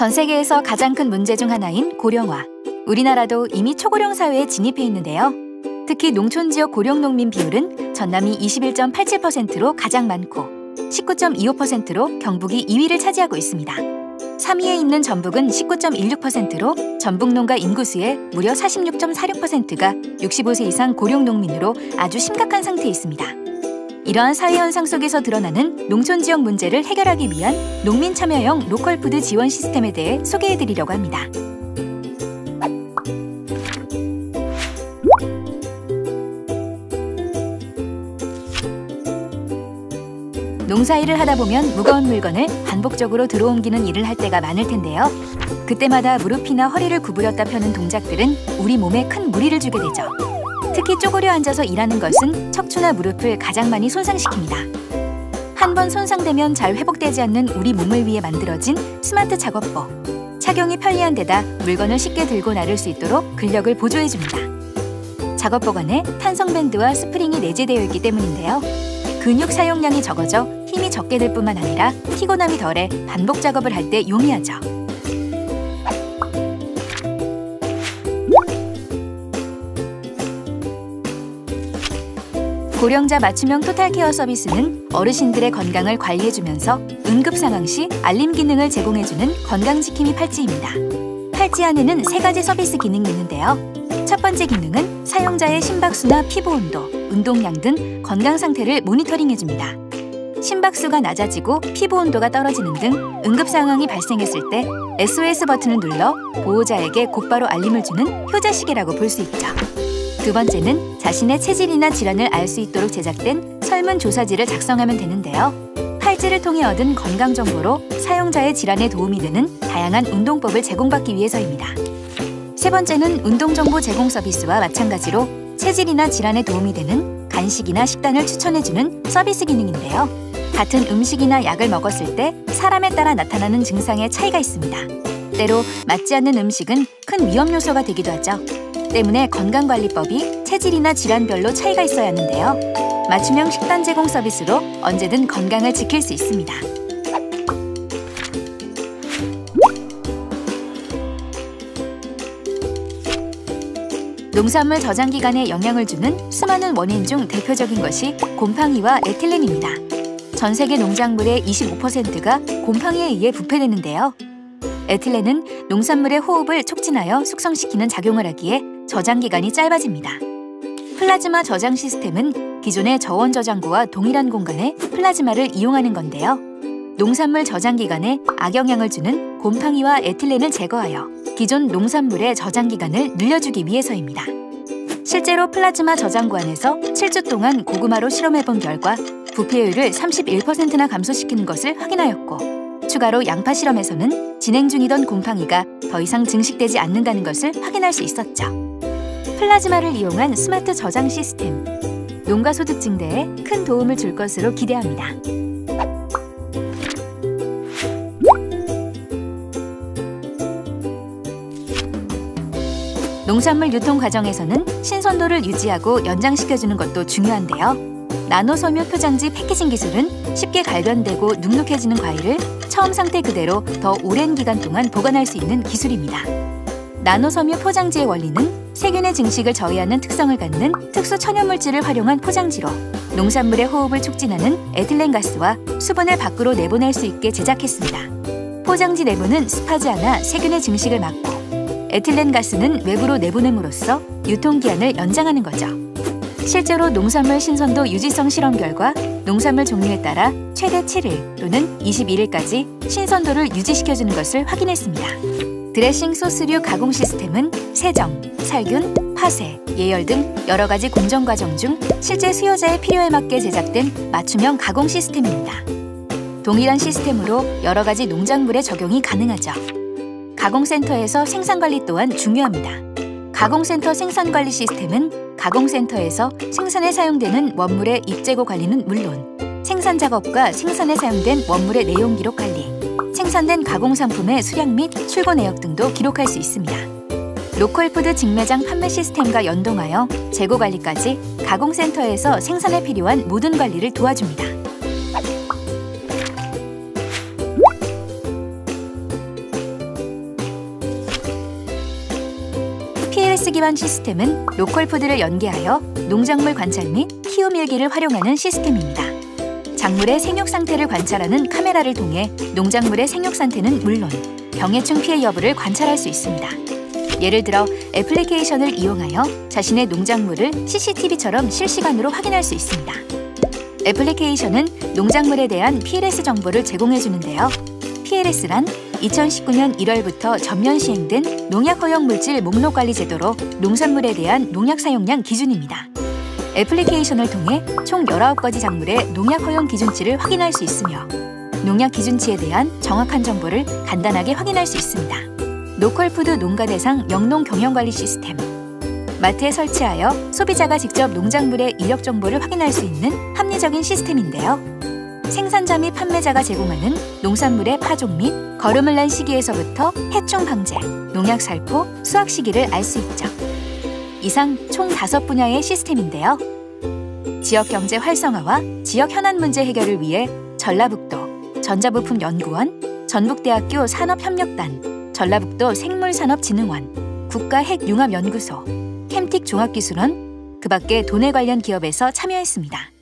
전 세계에서 가장 큰 문제 중 하나인 고령화. 우리나라도 이미 초고령 사회에 진입해 있는데요. 특히 농촌 지역 고령 농민 비율은 전남이 21.87%로 가장 많고 19.25%로 경북이 2위를 차지하고 있습니다. 3위에 있는 전북은 19.16%로 전북 농가 인구수의 무려 46.46%가 65세 이상 고령 농민으로 아주 심각한 상태에 있습니다. 이러한 사회 현상 속에서 드러나는 농촌 지역 문제를 해결하기 위한 농민 참여형 로컬푸드 지원 시스템에 대해 소개해드리려고 합니다. 농사일을 하다 보면 무거운 물건을 반복적으로 들어옮기는 일을 할 때가 많을 텐데요. 그때마다 무릎이나 허리를 구부렸다 펴는 동작들은 우리 몸에 큰 무리를 주게 되죠. 특히 쪼그려 앉아서 일하는 것은 척추나 무릎을 가장 많이 손상시킵니다. 한 번 손상되면 잘 회복되지 않는 우리 몸을 위해 만들어진 스마트 작업복. 착용이 편리한 데다 물건을 쉽게 들고 나를 수 있도록 근력을 보조해줍니다. 작업복 안에 탄성 밴드와 스프링이 내재되어 있기 때문인데요. 근육 사용량이 적어져 힘이 적게 들 뿐만 아니라 피곤함이 덜해 반복 작업을 할 때 용이하죠. 고령자 맞춤형 토탈케어 서비스는 어르신들의 건강을 관리해주면서 응급 상황 시 알림 기능을 제공해주는 건강지킴이 팔찌입니다. 팔찌 안에는 3가지 서비스 기능이 있는데요. 첫 번째 기능은 사용자의 심박수나 피부 온도, 운동량 등 건강 상태를 모니터링해줍니다. 심박수가 낮아지고 피부 온도가 떨어지는 등 응급 상황이 발생했을 때 SOS 버튼을 눌러 보호자에게 곧바로 알림을 주는 효자시계라고 볼 수 있죠. 두 번째는 자신의 체질이나 질환을 알 수 있도록 제작된 설문조사지를 작성하면 되는데요. 팔찌를 통해 얻은 건강 정보로 사용자의 질환에 도움이 되는 다양한 운동법을 제공받기 위해서입니다. 세 번째는 운동정보 제공 서비스와 마찬가지로 체질이나 질환에 도움이 되는 간식이나 식단을 추천해주는 서비스 기능인데요. 같은 음식이나 약을 먹었을 때 사람에 따라 나타나는 증상에 차이가 있습니다. 때로 맞지 않는 음식은 큰 위험 요소가 되기도 하죠. 때문에 건강관리법이 체질이나 질환별로 차이가 있어야 하는데요. 맞춤형 식단 제공 서비스로 언제든 건강을 지킬 수 있습니다. 농산물 저장 기간에 영향을 주는 수많은 원인 중 대표적인 것이 곰팡이와 에틸렌입니다. 전 세계 농작물의 25%가 곰팡이에 의해 부패되는데요. 에틸렌은 농산물의 호흡을 촉진하여 숙성시키는 작용을 하기에 저장 기간이 짧아집니다. 플라즈마 저장 시스템은 기존의 저온 저장고와 동일한 공간에 플라즈마를 이용하는 건데요. 농산물 저장 기간에 악영향을 주는 곰팡이와 에틸렌을 제거하여 기존 농산물의 저장 기간을 늘려주기 위해서입니다. 실제로 플라즈마 저장고 안에서 7주 동안 고구마로 실험해본 결과 부패율을 31%나 감소시키는 것을 확인하였고 추가로 양파 실험에서는 진행 중이던 곰팡이가 더 이상 증식되지 않는다는 것을 확인할 수 있었죠. 플라즈마를 이용한 스마트 저장 시스템, 농가 소득 증대에 큰 도움을 줄 것으로 기대합니다. 농산물 유통 과정에서는 신선도를 유지하고 연장시켜주는 것도 중요한데요. 나노섬유 표장지 패키징 기술은 쉽게 갈변되고 눅눅해지는 과일을 처음 상태 그대로 더 오랜 기간 동안 보관할 수 있는 기술입니다. 나노섬유 포장지의 원리는 세균의 증식을 저해하는 특성을 갖는 특수 천연물질을 활용한 포장지로 농산물의 호흡을 촉진하는 에틸렌 가스와 수분을 밖으로 내보낼 수 있게 제작했습니다. 포장지 내부는 습하지 않아 세균의 증식을 막고 에틸렌 가스는 외부로 내보냄으로써 유통기한을 연장하는 거죠. 실제로 농산물 신선도 유지성 실험 결과 농산물 종류에 따라 최대 7일 또는 21일까지 신선도를 유지시켜주는 것을 확인했습니다. 드레싱 소스류 가공 시스템은 세정, 살균, 파쇄, 예열 등 여러 가지 공정 과정 중 실제 수요자의 필요에 맞게 제작된 맞춤형 가공 시스템입니다. 동일한 시스템으로 여러 가지 농작물에 적용이 가능하죠. 가공센터에서 생산관리 또한 중요합니다. 가공센터 생산관리 시스템은 가공센터에서 생산에 사용되는 원물의 입재고 관리는 물론 생산 작업과 생산에 사용된 원물의 내용 기록 관리, 생산된 가공상품의 수량 및 출고 내역 등도 기록할 수 있습니다. 로컬푸드 직매장 판매 시스템과 연동하여 재고 관리까지 가공센터에서 생산에 필요한 모든 관리를 도와줍니다. PRS 기반 시스템은 로컬푸드를 연계하여 농작물 관찰 및 키움 일기를 활용하는 시스템입니다. 작물의 생육 상태를 관찰하는 카메라를 통해 농작물의 생육 상태는 물론 병해충 피해 여부를 관찰할 수 있습니다. 예를 들어 애플리케이션을 이용하여 자신의 농작물을 CCTV처럼 실시간으로 확인할 수 있습니다. 애플리케이션은 농작물에 대한 PLS 정보를 제공해 주는데요. PLS란 2019년 1월부터 전면 시행된 농약 허용 물질 목록 관리 제도로 농산물에 대한 농약 사용량 기준입니다. 애플리케이션을 통해 총 19가지 작물의 농약 허용 기준치를 확인할 수 있으며 농약 기준치에 대한 정확한 정보를 간단하게 확인할 수 있습니다. 로컬푸드 농가 대상 영농 경영관리 시스템. 마트에 설치하여 소비자가 직접 농작물의 이력 정보를 확인할 수 있는 합리적인 시스템인데요. 생산자 및 판매자가 제공하는 농산물의 파종 및 거름을 난 시기에서부터 해충 방제, 농약 살포, 수확 시기를 알 수 있죠. 이상 총 5분야의 시스템인데요. 지역 경제 활성화와 지역 현안 문제 해결을 위해 전라북도 전자부품연구원, 전북대학교 산업협력단, 전라북도 생물산업진흥원, 국가핵융합연구소, 캠틱 종합기술원, 그 밖에 도내 관련 기업에서 참여했습니다.